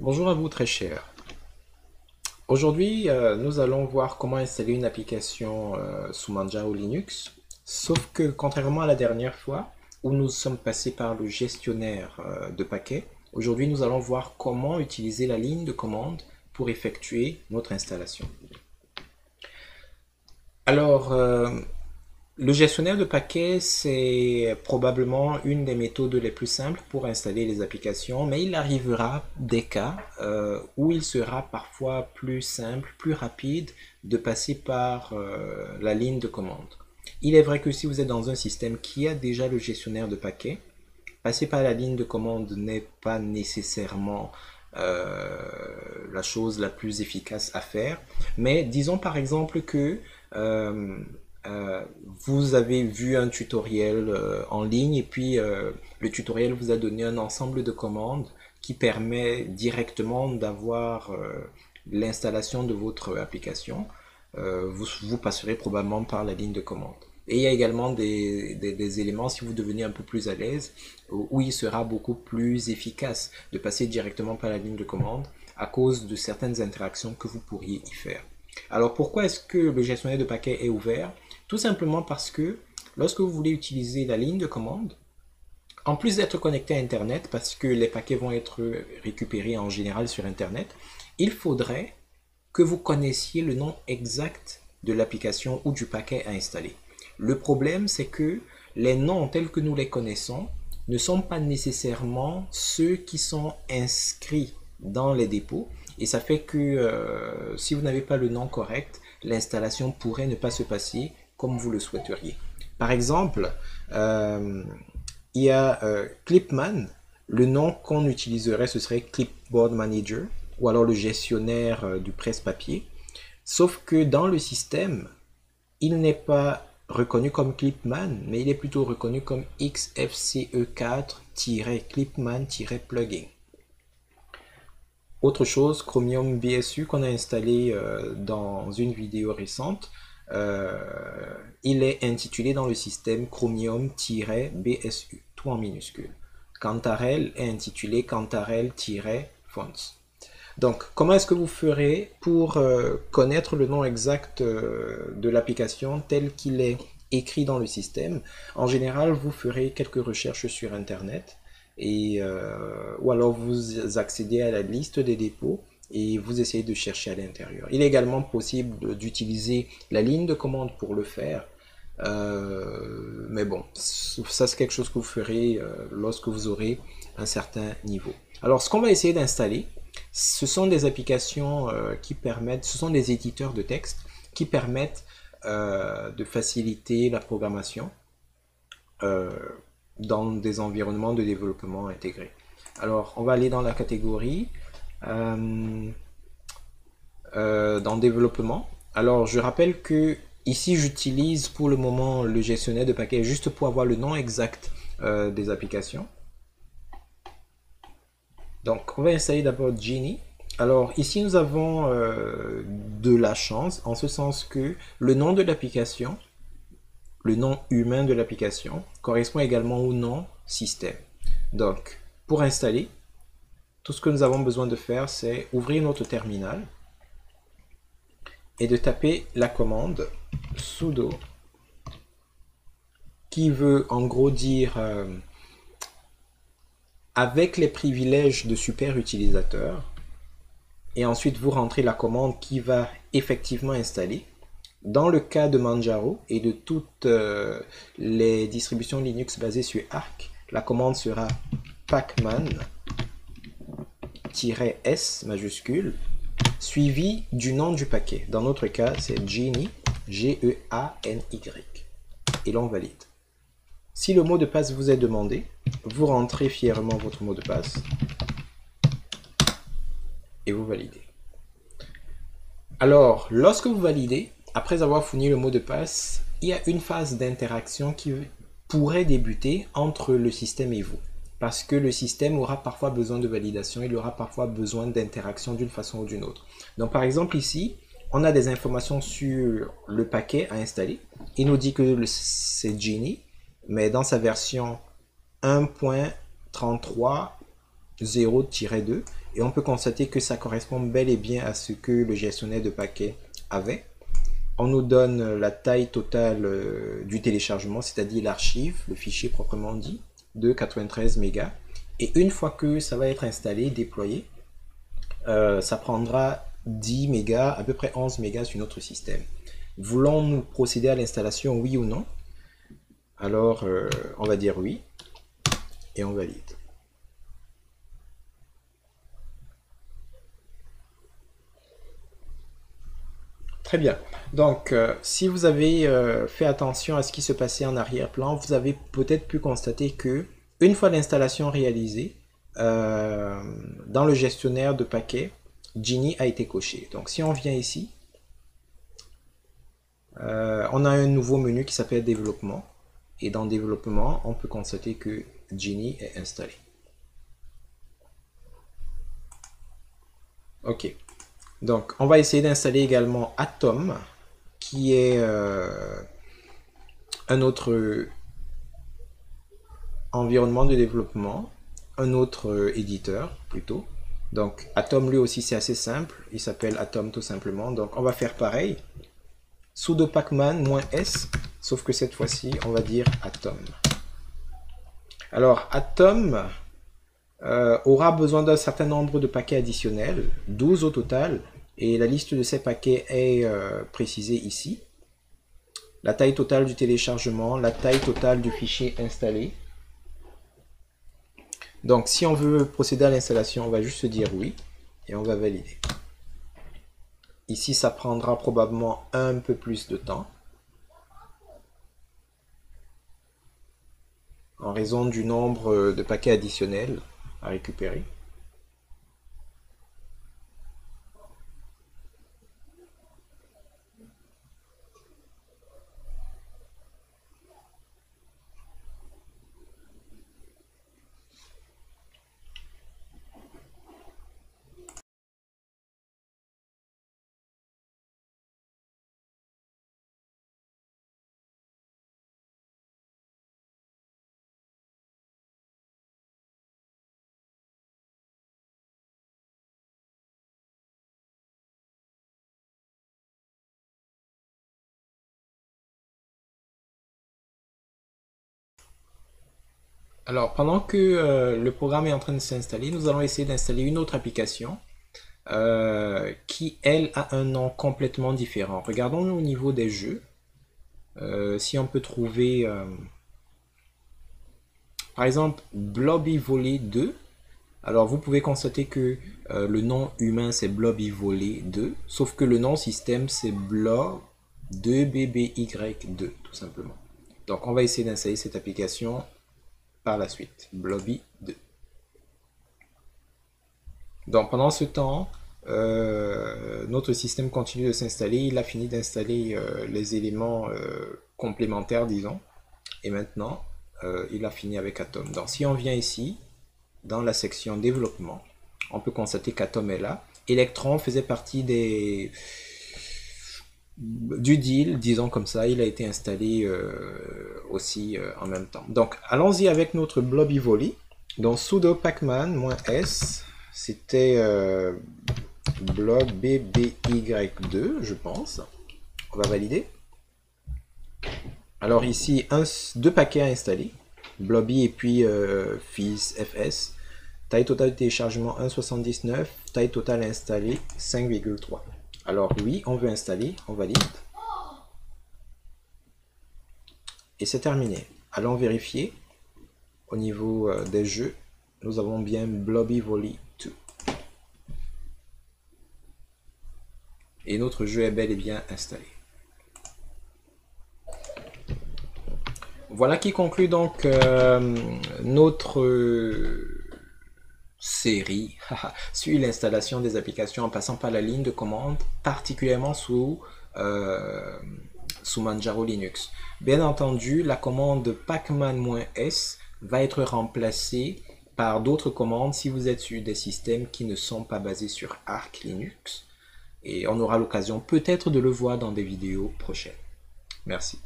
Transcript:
Bonjour à vous très chers. Aujourd'hui, nous allons voir comment installer une application sous Manjaro Linux. Sauf que contrairement à la dernière fois où nous sommes passés par le gestionnaire de paquets, aujourd'hui nous allons voir comment utiliser la ligne de commande pour effectuer notre installation. Alors, le gestionnaire de paquets, c'est probablement une des méthodes les plus simples pour installer les applications, mais il arrivera des cas où il sera parfois plus simple, plus rapide de passer par la ligne de commande. Il est vrai que si vous êtes dans un système qui a déjà le gestionnaire de paquets, passer par la ligne de commande n'est pas nécessairement la chose la plus efficace à faire. Mais disons par exemple que euh, vous avez vu un tutoriel en ligne et puis le tutoriel vous a donné un ensemble de commandes qui permet directement d'avoir l'installation de votre application. Vous passerez probablement par la ligne de commande. Et il y a également des éléments, si vous devenez un peu plus à l'aise, où il sera beaucoup plus efficace de passer directement par la ligne de commande à cause de certaines interactions que vous pourriez y faire. Alors pourquoi est-ce que le gestionnaire de paquets est ouvert? Tout simplement parce que lorsque vous voulez utiliser la ligne de commande, en plus d'être connecté à Internet, parce que les paquets vont être récupérés en général sur Internet, il faudrait que vous connaissiez le nom exact de l'application ou du paquet à installer. Le problème, c'est que les noms tels que nous les connaissons ne sont pas nécessairement ceux qui sont inscrits dans les dépôts. Et ça fait que si vous n'avez pas le nom correct, l'installation pourrait ne pas se passer comme vous le souhaiteriez. Par exemple, euh, il y a Clipman. Le nom qu'on utiliserait, ce serait Clipboard Manager ou alors le gestionnaire du presse-papier. Sauf que dans le système, il n'est pas reconnu comme Clipman, mais il est plutôt reconnu comme XFCE4-Clipman-plugin. Autre chose, Chromium BSU qu'on a installé dans une vidéo récente, euh, il est intitulé dans le système Chromium-BSU, tout en minuscule. Cantarell est intitulé Cantarell-Fonts. Donc, comment est-ce que vous ferez pour connaître le nom exact de l'application tel qu'il est écrit dans le système? En général, vous ferez quelques recherches sur Internet ou alors vous accédez à la liste des dépôts et vous essayez de chercher à l'intérieur. Il est également possible d'utiliser la ligne de commande pour le faire. Mais bon, ça c'est quelque chose que vous ferez lorsque vous aurez un certain niveau. Alors, ce qu'on va essayer d'installer, ce sont des applications qui permettent, ce sont des éditeurs de texte qui permettent de faciliter la programmation euh, dans des environnements de développement intégrés. Alors, on va aller dans la catégorie euh, dans développement. Alors, je rappelle que ici, j'utilise pour le moment le gestionnaire de paquets juste pour avoir le nom exact des applications. Donc, on va installer d'abord Genie. Alors, ici, nous avons de la chance, en ce sens que le nom de l'application, le nom humain de l'application, correspond également au nom système. Donc, pour installer, tout ce que nous avons besoin de faire, c'est ouvrir notre terminal et de taper la commande sudo, qui veut en gros dire avec les privilèges de super utilisateur, et ensuite vous rentrez la commande qui va effectivement installer. Dans le cas de Manjaro et de toutes les distributions Linux basées sur Arc, la commande sera pacman-s majuscule suivi du nom du paquet. Dans notre cas, c'est Geny, G-E-A-N-Y. Et l'on valide. Si le mot de passe vous est demandé, vous rentrez fièrement votre mot de passe et vous validez. Alors, lorsque vous validez, après avoir fourni le mot de passe, il y a une phase d'interaction qui pourrait débuter entre le système et vous. Parce que le système aura parfois besoin de validation, il aura parfois besoin d'interaction d'une façon ou d'une autre. Donc par exemple ici, on a des informations sur le paquet à installer. Il nous dit que c'est Genie, mais dans sa version 1.33.0-2, Et on peut constater que ça correspond bel et bien à ce que le gestionnaire de paquets avait. On nous donne la taille totale du téléchargement, c'est-à-dire l'archive, le fichier proprement dit, de 93 mégas. Et une fois que ça va être installé, déployé, ça prendra 10 mégas, à peu près 11 mégas sur notre système. Voulons-nous procéder à l'installation, oui ou non? Alors, on va dire oui, et on valide. Très bien. Donc, si vous avez fait attention à ce qui se passait en arrière-plan, vous avez peut-être pu constater que, une fois l'installation réalisée, dans le gestionnaire de paquets, Genie a été coché. Donc, si on vient ici, on a un nouveau menu qui s'appelle Développement. Et dans Développement, on peut constater que Genie est installé. Ok. Donc, on va essayer d'installer également Atom, qui est un autre environnement de développement, un autre éditeur plutôt. Donc, Atom lui aussi c'est assez simple, il s'appelle Atom tout simplement. Donc, on va faire pareil. Sudo pacman-s, sauf que cette fois-ci, on va dire Atom. Alors, Atom aura besoin d'un certain nombre de paquets additionnels, 12 au total, et la liste de ces paquets est précisée ici. La taille totale du téléchargement, la taille totale du fichier installé. Donc si on veut procéder à l'installation, on va juste dire oui, et on va valider. Ici, ça prendra probablement un peu plus de temps, en raison du nombre de paquets additionnels à récupérer. Alors, pendant que le programme est en train de s'installer, nous allons essayer d'installer une autre application qui, elle, a un nom complètement différent. Regardons au niveau des jeux. Si on peut trouver, par exemple, Blobby Volley 2. Alors, vous pouvez constater que le nom humain, c'est Blobby Volley 2, sauf que le nom système, c'est Blob 2BBY2, tout simplement. Donc, on va essayer d'installer cette application par la suite, Blobby 2. Donc pendant ce temps, notre système continue de s'installer. Il a fini d'installer les éléments complémentaires, disons. Et maintenant, il a fini avec Atom. Donc si on vient ici, dans la section développement, on peut constater qu'Atom est là. Electron faisait partie du deal, disons comme ça. Il a été installé aussi en même temps. Donc allons-y avec notre Blobby Volley. Donc sudo pacman-s, c'était blob BBY2, je pense. On va valider. Alors ici, deux paquets à installer. Blobby et puis fs. Taille totale de téléchargement 1,79. Taille totale installée 5,3. Alors oui, on veut installer, on valide. Et c'est terminé. Allons vérifier. Au niveau des jeux, nous avons bien Blobby Volley 2. Et notre jeu est bel et bien installé. Voilà qui conclut donc notre série sur l'installation des applications en passant par la ligne de commande, particulièrement sous Manjaro Linux. Bien entendu, la commande pacman-s va être remplacée par d'autres commandes si vous êtes sur des systèmes qui ne sont pas basés sur Arch Linux. Et on aura l'occasion peut-être de le voir dans des vidéos prochaines. Merci.